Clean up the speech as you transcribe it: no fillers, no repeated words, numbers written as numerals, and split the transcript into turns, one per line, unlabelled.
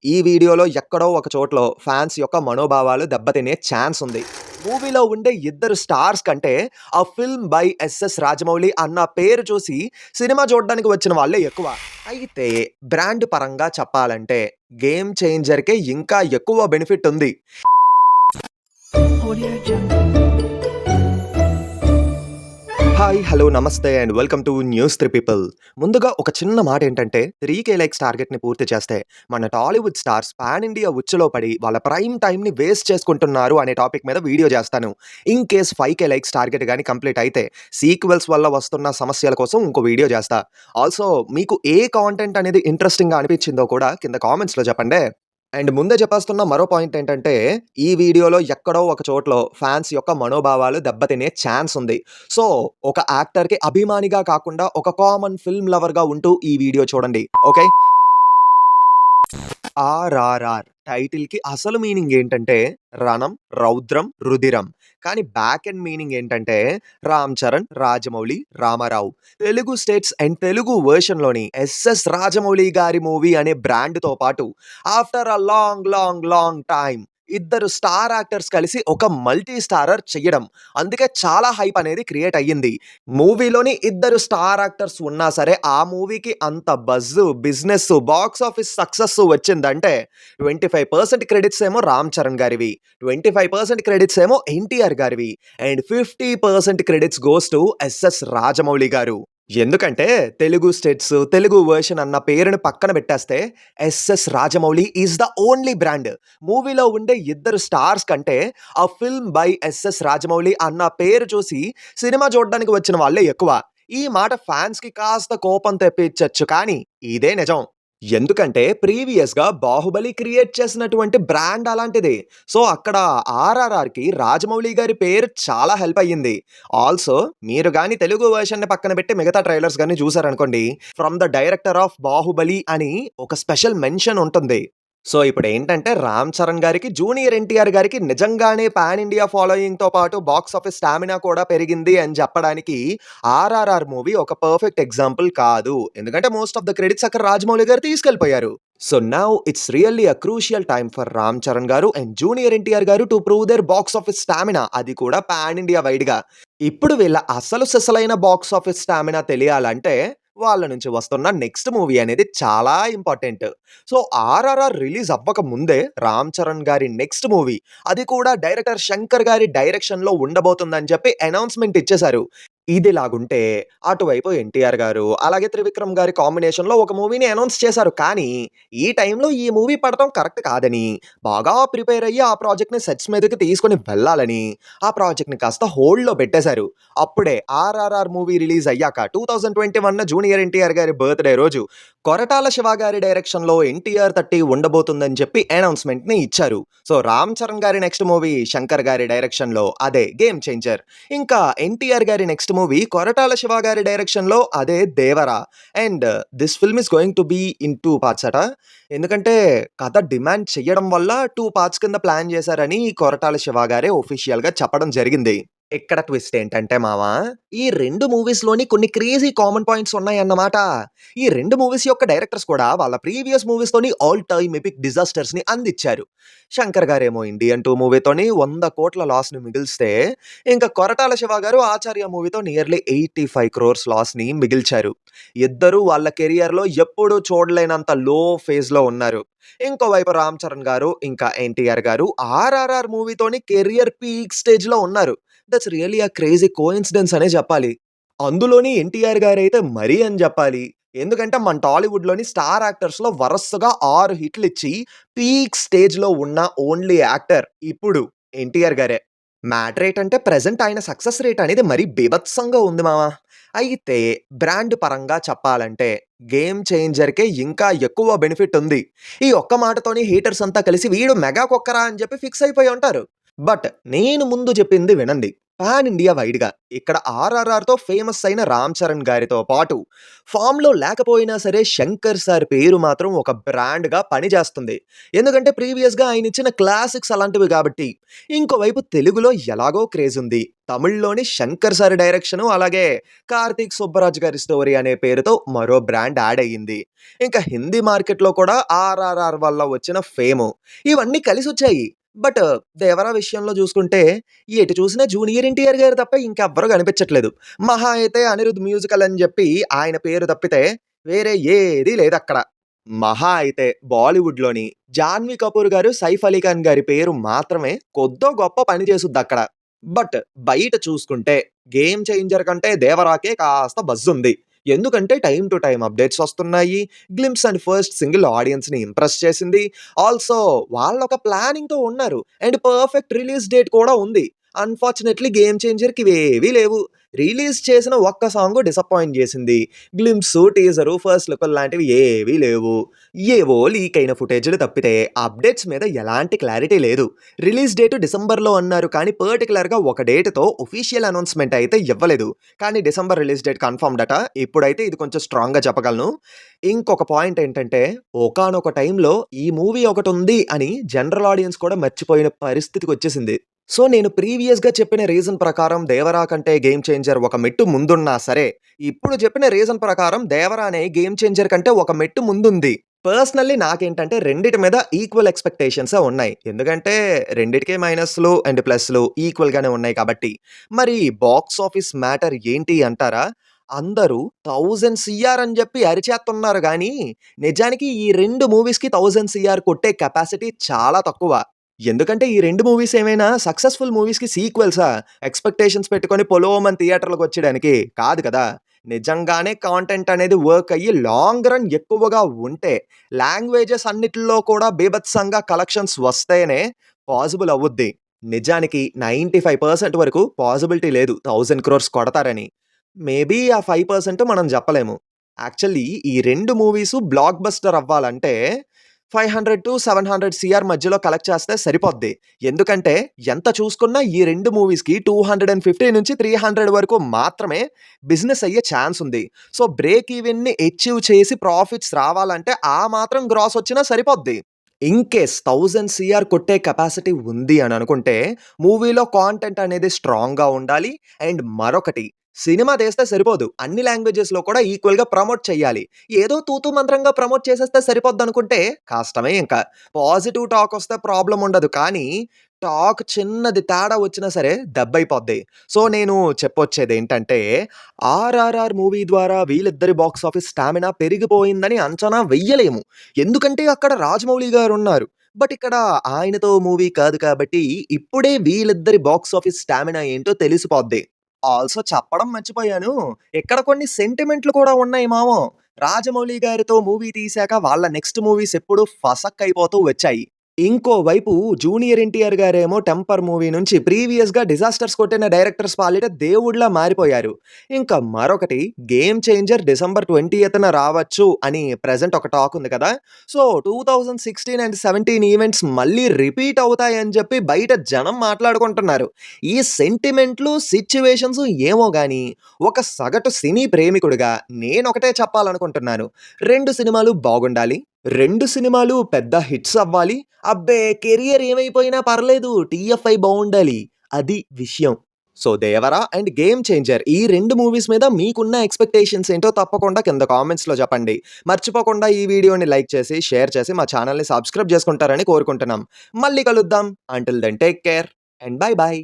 ఈ వీడియోలో ఎక్కడో ఒక చోటలో ఫ్యాన్స్ యొక్క మనోభావాలు దెబ్బతినే ఛాన్స్ ఉంది. మూవీలో ఉండే ఇద్దరు స్టార్స్ కంటే ఆ ఫిల్మ్ బై ఎస్ఎస్ రాజమౌళి అన్న పేరు చూసి సినిమా చూడడానికి వచ్చిన వాళ్ళే ఎక్కువ. అయితే బ్రాండ్ పరంగా చెప్పాలంటే గేమ్ చేంజర్కే ఇంకా ఎక్కువ బెనిఫిట్ ఉంది.
Audio Jungle.
హాయ్, హలో, నమస్తే and welcome to news 3 people. ముందుగా ఒక చిన్న మాట ఏంటంటే 3K లైక్స్ టార్గెట్ని పూర్తి చేస్తే మన టాలీవుడ్ స్టార్స్ పాన్ ఇండియా ఉచ్చులో పడి వాళ్ళ ప్రైమ్ టైంని వేస్ట్ చేసుకుంటున్నారు అనే టాపిక్ మీద వీడియో చేస్తాను. In case 5K likes target కానీ కంప్లీట్ అయితే సీక్వెల్స్ వల్ల వస్తున్న సమస్యల కోసం ఇంకో వీడియో చేస్తా. ఆల్సో మీకు ఏ కాంటెంట్ అనేది ఇంట్రెస్టింగ్గా అనిపించిందో కూడా కింద కామెంట్స్లో చెప్పండి. అండ్ ముందే చెప్పేస్తున్న మరో పాయింట్ ఏంటంటే ఈ వీడియోలో ఎక్కడో ఒక చోటలో ఫ్యాన్స్ యొక్క మనోభావాలు దెబ్బతినే ఛాన్స్ ఉంది. సో ఒక యాక్టర్‌కి అభిమానిగా కాకుండా ఒక కామన్ ఫిల్మ్ లవర్‌గా ఉంటూ ఈ వీడియో చూడండి. ఓకే. ఆర్ఆర్ఆర్ టైటిల్‌కి అసలు మీనింగ్ ఏంటంటే రణం, రౌద్రం, రుధిరం. కానీ బ్యాక్ ఎండ్ మీనింగ్ ఏంటంటే రామ్ చరణ్, రాజమౌళి, రామారావు. తెలుగు స్టేట్స్ అండ్ తెలుగు వెర్షన్‌లోని ఎస్ఎస్ రాజమౌళి గారి మూవీ అనే బ్రాండ్‌తో పాటు after a long long long time ఇద్దరు స్టార్ యాక్టర్స్ కలిసి ఒక మల్టీ స్టారర్ చెయ్యడం. అందుకే చాలా హైప్ అనేది క్రియేట్ అయ్యింది. మూవీలోని ఇద్దరు స్టార్ యాక్టర్స్ ఉన్నా సరే ఆ మూవీకి అంత బజ్జు, బిజినెస్, బాక్స్ ఆఫీస్ సక్సెస్ వచ్చిందంటే 25% క్రెడిట్స్ ఏమో రామ్ చరణ్ గారివి, 25% క్రెడిట్స్ ఏమో ఎన్టీఆర్ గారివి and 50% credits goes to SS Rajamouli గారు. ఎందుకంటే తెలుగు స్టేట్స్, తెలుగు వెర్షన్ అన్న పేరుని పక్కన పెట్టేస్తే SS Rajamouli is the only brand. మూవీలో ఉండే ఇద్దరు స్టార్స్ కంటే ఆ ఫిల్మ్ బై ఎస్ఎస్ రాజమౌళి అన్న పేరు చూసి సినిమా చూడడానికి వచ్చిన వాళ్ళే ఎక్కువ. ఈ మాట ఫ్యాన్స్‌కి కాస్త కోపం తెప్పించొచ్చు కానీ ఇదే నిజం. ఎందుకంటే ప్రీవియస్‌గా 'బాహుబలి' క్రియేట్ చేసినటువంటి బ్రాండ్ అలాంటిది. సో అక్కడ ఆర్ఆర్ఆర్‌కి రాజమౌళి గారి పేరు చాలా హెల్ప్ అయ్యింది. ఆల్సో మీరు గాని తెలుగు వెర్షన్‌ని పక్కన పెట్టి మిగతా ట్రైలర్స్ గాని చూసారనుకోండి, from the director of 'Baahubali' అని ఒక స్పెషల్ మెన్షన్ ఉంటుంది. సో ఇప్పుడేంటంటే 'రామ్ చరణ్' గారికి, జూనియర్ ఎన్టీఆర్ గారికి నిజంగానే పాన్ ఇండియా ఫాలోయింగ్‌తో పాటు బాక్స్ ఆఫీస్ స్టామినా కూడా పెరిగింది అని చెప్పడానికి 'ఆర్ఆర్ఆర్' మూవీ ఒక పర్ఫెక్ట్ ఎగ్జాంపుల్ కాదు. ఎందుకంటే మోస్ట్ ఆఫ్ ద క్రెడిట్స్ అక్కడ రాజమౌళి గారు తీసుకెళ్ళిపోయారు. So now it's really a crucial time for Ram Charan గారు అండ్ జూనియర్ ఎన్టీఆర్ గారు to prove their box office stamina, అది కూడా పాన్ ఇండియా వైడ్‌గా. ఇప్పుడు వీళ్ళ అసలు సిసలైన బాక్స్ ఆఫీస్ స్టామినా తెలియాలంటే వాళ్ళ నుంచి వస్తున్న నెక్స్ట్ మూవీ అనేది చాలా ఇంపార్టెంట్. సో 'ఆర్ఆర్ఆర్' రిలీజ్ అవ్వక ముందే రామ్ చరణ్ గారి నెక్స్ట్ మూవీ, అది కూడా డైరెక్టర్ శంకర్ గారి డైరెక్షన్‌లో ఉండబోతుందని చెప్పి అనౌన్స్‌మెంట్ ఇచ్చేశారు. ఇదిలాగుంటే అటువైపు ఎన్టీఆర్ గారు, అలాగే త్రివిక్రమ్ గారి కాంబినేషన్‌లో ఒక మూవీని అనౌన్స్ చేశారు. కానీ ఈ టైంలో ఈ మూవీ పడటం కరెక్ట్ కాదని, బాగా ప్రిపేర్ అయ్యి ఆ ప్రాజెక్ట్‌ని సెట్స్ మీదకి తీసుకొని వెళ్ళాలని ఆ ప్రాజెక్ట్‌ని కాస్త హోల్డ్‌లో పెట్టేశారు. అప్పుడే 'ఆర్ఆర్ఆర్' మూవీ రిలీజ్ అయ్యాక 2021 జూనియర్ ఎన్టీఆర్ గారి బర్త్‌డే రోజు కొరటాల శివ గారి డైరెక్షన్‌లో 'ఎన్టీఆర్ 30' ఉండబోతుందని చెప్పి అనౌన్స్‌మెంట్‌ని ఇచ్చారు. సో రామ్ చరణ్ గారి నెక్స్ట్ మూవీ శంకర్ గారి డైరెక్షన్‌లో, అదే 'గేమ్ చేంజర్'. ఇంకా ఎన్టీఆర్ గారి నెక్స్ట్ మూవీ కొరటాల శివ గారి డైరెక్షన్‌లో, అదే 'Devara'. And this film is going to be in 2 parts అట. ఎందుకంటే కథ డిమాండ్ చెయ్యడం వల్ల 2 పార్ట్స్ కింద ప్లాన్ చేశారని కొరటాల శివ గారే ఆఫీషియల్‌గా చెప్పడం జరిగింది. ఇక్కడ ట్విస్ట్ ఏంటంటే మావా, ఈ 2 మూవీస్‌లోని కొన్ని క్రేజీ కామన్ పాయింట్స్ ఉన్నాయన్నమాట. ఈ 2 మూవీస్ యొక్క డైరెక్టర్స్ కూడా వాళ్ళ ప్రీవియస్ మూవీస్‌తోని ఆల్ టైమ్ ఎపిక్ డిజాస్టర్స్‌ని అందించారు. శంకర్ గారేమో 'ఇండియన్ 2' మూవీతోని 100 కోట్ల లాస్‌ని మిగిల్స్తే, ఇంకా కొరటాల శివ గారు 'ఆచార్య' మూవీతో నియర్లీ 85 క్రోర్స్ లాస్‌ని మిగిల్చారు. ఇద్దరూ వాళ్ళ కెరియర్‌లో ఎప్పుడూ చూడలేనంత లో ఫేజ్‌లో ఉన్నారు. ఇంకోవైపు రామ్ చరణ్ గారు, ఇంకా ఎన్టీఆర్ గారు 'ఆర్ఆర్ఆర్' మూవీతోని కెరియర్ పీక్ స్టేజ్‌లో ఉన్నారు. That's really a crazy coincidence అనే చెప్పాలి. అందులోని ఎన్టీఆర్ గారైతే మరీ అని జెప్పాలి. ఎందుకంటే మన టాలీవుడ్‌లోని స్టార్ యాక్టర్స్‌లో వరసగా 6 హిట్లిచ్చి పీక్ స్టేజ్‌లో ఉన్న ఓన్లీ యాక్టర్ ఇప్పుడు ఎన్టీఆర్ గారే. మ్యాటర్ ఏంటంటే ప్రెజెంట్ ఆయన సక్సెస్ రేట్ అనేది మరీ బీభత్సంగా ఉంది మామ. అయితే బ్రాండ్ పరంగా చెప్పాలంటే గేమ్ చేంజర్‌కే ఇంకా ఎక్కువ బెనిఫిట్ ఉంది. ఈ ఒక్క మాటతోని హేటర్స్ అంతా కలిసి వీడు మెగా కుక్కరా అని చెప్పి ఫిక్స్ అయిపోయి ఉంటారు. బట్ నేను ముందు చెప్పింది వినండి. పాన్ ఇండియా వైడ్‌గా. ఇక్కడ 'ఆర్ఆర్ఆర్'తో ఫేమస్ అయిన 'రామ్ చరణ్' గారితో పాటు ఫామ్‌లో లేకపోయినా సరే 'శంకర్' సార్ పేరు మాత్రం ఒక బ్రాండ్‌గా పనిచేస్తుంది. ఎందుకంటే ప్రీవియస్‌గా ఆయనిచ్చిన క్లాసిక్స్ అలాంటివి గాబట్టి. ఇంకోవైపు తెలుగులో ఎలాగో క్రేజ్ ఉంది. తమిళ్‌లోని 'శంకర్' సార్ డైరెక్షను, అలాగే 'కార్తీక్ సుబ్బరాజ్' గారి స్టోరీ అనే పేరుతో మరో బ్రాండ్ యాడ్ అయ్యింది. ఇంకా హిందీ మార్కెట్‌లో కూడా 'ఆర్ఆర్ఆర్' వల్ల వచ్చిన ఫేము ఇవన్నీ కలిసొచ్చాయి. బట్ 'దేవర' విషయంలో జూసుకుంటే ఎటు చూసినా జూనియర్ ఎన్టీఆర్ గారు తప్ప ఇంకెవ్వరు కనిపించట్లేదు. మహా అయితే అనిరుద్ మ్యూజికల్ అని జెప్పి ఆయన పేరు తప్పితే వేరే ఏదీ లేదక్కడ. మహా అయితే బాలీవుడ్‌లోని 'జాన్వీ కపూర్' గారు, 'సైఫ్ అలీ ఖాన్' గారి పేరు మాత్రమే కొద్దో గొప్ప పని చేసుద్దక్కడ. బట్ బయట చూసుకుంటే 'గేమ్ చేంజర్' కంటే 'దేవరా'కే కాస్త బజ్జుంది. ఎందుకంటే టైమ్ టు టైమ్ అప్‌డేట్స్ వస్తున్నాయి. 'గ్లింప్స్' అండ్ ఫస్ట్ సింగిల్ ఆడియన్స్‌ని ఇంప్రెస్ చేసింది. ఆల్సో వాళ్ళొక ప్లానింగ్‌తో ఉన్నారు. అండ్ పర్ఫెక్ట్ రిలీజ్ డేట్ కూడా ఉంది. అన్‌ఫార్చునేట్‌లీ 'గేమ్ చేంజర్‌కి' ఇవేవీ లేవు. రిలీజ్ చేసిన ఒక్క సాంగు డిసప్పాయింట్ జేసింది. గ్లింప్సు, టీజరు, ఫస్ట్ లుకులు లాంటివి ఏవీ లేవు. ఏవో లీక్ అయిన ఫుటేజులు తప్పితే అప్‌డేట్స్ మీద ఎలాంటి క్లారిటీ లేదు. రిలీజ్ డేట్ డిసెంబర్‌లో అన్నారు కానీ పర్టిక్యులర్‌గా ఒక డేట్‌తో ఆఫీషియల్ అనౌన్స్‌మెంట్ అయితే ఇవ్వలేదు. కానీ డిసెంబర్ రిలీజ్ డేట్ కన్ఫర్మ్‌డ్ అట. ఇప్పుడైతే ఇది కొంచెం స్ట్రాంగ్‌గా చెప్పగలను. ఇంకొక పాయింట్ ఏంటంటే ఒకానొక టైంలో ఈ మూవీ ఒకటుంది అని జనరల్ ఆడియన్స్ కూడా మర్చిపోయిన పరిస్థితికొచ్చేసింది. సో, నేను ప్రీవియస్‌గా చెప్పిన రీజన్ ప్రకారం 'దేవరా' కంటే 'గేమ్ చేంజర్' ఒక మెట్టు ముందున్నా సరే, ఇప్పుడు చెప్పిన రీజన్ ప్రకారం 'దేవరానే' 'గేమ్ చేంజర్' కంటే ఒక మెట్టు ముందుంది. పర్సనల్లీ నాకేంటంటే రెండిటి మీద ఈక్వల్ ఎక్స్‌పెక్టేషన్సే ఉన్నాయి. ఎందుకంటే రెండిటికి మైనస్‌లు అండ్ ప్లస్‌లు ఈక్వల్‌గానే ఉన్నాయి కాబట్టి. మరి బాక్స్ ఆఫీస్ మ్యాటర్ ఏంటి అంటారా? అందరూ 1000 సీఆర్ అని జెప్పి అరిచేత్తన్నారు గానీ, నిజానికి ఈ 2 మూవీస్‌కి 1000 సీఆర్ కొట్టే కెపాసిటీ చాలా తక్కువ. ఎందుకంటే ఈ 2 మూవీస్ ఏమైనా సక్సెస్‌ఫుల్ మూవీస్‌కి సీక్వెల్సా? ఎక్స్‌పెక్టేషన్స్ పెట్టుకొని పొలోమని థియేటర్‌లకొచ్చేయడానికి కాదు కదా! నిజంగానే కాంటెంట్ అనేది వర్క్ అయ్యి లాంగ్ రన్ ఎక్కువగా ఉంటే, లాంగ్వేజెస్ అన్నిటిలో కూడా బీభత్సంగా కలెక్షన్స్ వస్తేనే పాజిబుల్ అవ్వుద్ది. నిజానికి 95% వరకు పాజిబిలిటీ లేదు 1000 క్రోర్స్ కొడతారని. మేబీ ఆ 5% మనం జెప్పలేము. యాక్చువల్లీ ఈ 2 మూవీసు బ్లాక్ బస్టర్ అవ్వాలంటే 500-700 సీఆర్ మధ్యలో కలెక్ట్ చేస్తే సరిపోద్ది. ఎందుకంటే ఎంత చూసుకున్నా ఈ 2 మూవీస్‌కి 250-300 వరకు మాత్రమే బిజినెస్ అయ్యే ఛాన్స్ ఉంది. సో, బ్రేక్ ఈవెన్‌ని అచీవ్ చేసి ప్రాఫిట్స్ రావాలంటే ఆ మాత్రం గ్రాస్ వచ్చినా సరిపోద్ది. ఇన్‌కేస్ 1000 సీఆర్ కొట్టే కెపాసిటీ ఉంది అని అనుకుంటే మూవీలో కాంటెంట్ అనేది స్ట్రాంగ్‌గా ఉండాలి. అండ్ మరొకటి సినిమా తీస్తే సరిపోదు. అన్ని లాంగ్వేజెస్‌లో కూడా ఈక్వల్‌గా ప్రమోట్ చేయాలి. ఏదో తూతూ మంత్రంగా ప్రమోట్ చేసేస్తే సరిపోద్దనుకుంటే కష్టమే ఇంక. పాజిటివ్ టాక్ వస్తే ప్రాబ్లమ్ ఉండదు. కానీ టాక్ చిన్నది తేడా వచ్చినా సరే దెబ్బైపోద్ది. సో, నేను చెప్పొచ్చేదేంటంటే 'ఆర్ఆర్ఆర్' మూవీ ద్వారా వీళ్ళిద్దరి బాక్స్ ఆఫీస్ స్టామినా పెరిగిపోయిందని అంచనా వెయ్యలేము. ఎందుకంటే అక్కడ రాజమౌళి గారున్నారు. బట్ ఇక్కడ ఆయనతో మూవీ కాదు కాబట్టి ఇప్పుడే వీళ్ళిద్దరి బాక్స్ ఆఫీస్ స్టామినా ఏంటో తెలిసిపోద్ది. ఆల్సో చెప్పడం మర్చిపోయాను. ఇక్కడ కొన్ని సెంటిమెంట్‌లు కూడా ఉన్నాయి మామ. రాజమౌళి గారితో మూవీ తీశాక వాళ్ళ నెక్స్ట్ మూవీస్ ఎప్పుడు ఫసక్కయిపోతూ వచ్చాయి. ఇంకోవైపు జూనియర్ ఎన్టీఆర్ గారేమో 'టెంపర్' మూవీ నుంచి ప్రీవియస్‌గా డిజాస్టర్స్ కొట్టిన డైరెక్టర్స్ పాలిట దేవుడిలా మారిపోయారు. ఇంకా మరొకటి 'గేమ్ చేంజర్' డిసెంబర్ 20న రావచ్చు అని ప్రెజెంట్ ఒక టాక్ ఉంది కదా! సో, 2016 అండ్ 17 ఈవెంట్స్ మళ్ళీ రిపీట్ అవుతాయని చెప్పి బయట జనం మాట్లాడుకుంటున్నారు. ఈ సెంటిమెంట్‌లు, సిట్యుయేషన్స్ ఏమో గాని, ఒక సగటు సినీ ప్రేమికుడిగా నేనొకటే చెప్పాలనుకుంటున్నాను. 2 సినిమాలు బాగుండాలి. 2 సినిమాలు పెద్ద హిట్స్ అవ్వాలి. అబ్బే! కెరియర్ ఏమైపోయినా పర్లేదు. టీఎఫ్ఐ బావుండాలి. అది విషయం. So, 'Devara' and 'game changer' ఈ 2 మూవీస్ మీద మీకున్న ఎక్స్‌పెక్టేషన్స్ ఏంటో తప్పకుండా కింద కామెంట్స్‌లో చెప్పండి. మర్చిపోకుండా ఈ వీడియోని లైక్ చేసి, షేర్ చేసి మా ఛానెల్‌ని సబ్స్క్రైబ్ చేసుకుంటారని కోరుకుంటున్నాం. మళ్ళీ కలుద్దాం. Until then take care and bye by.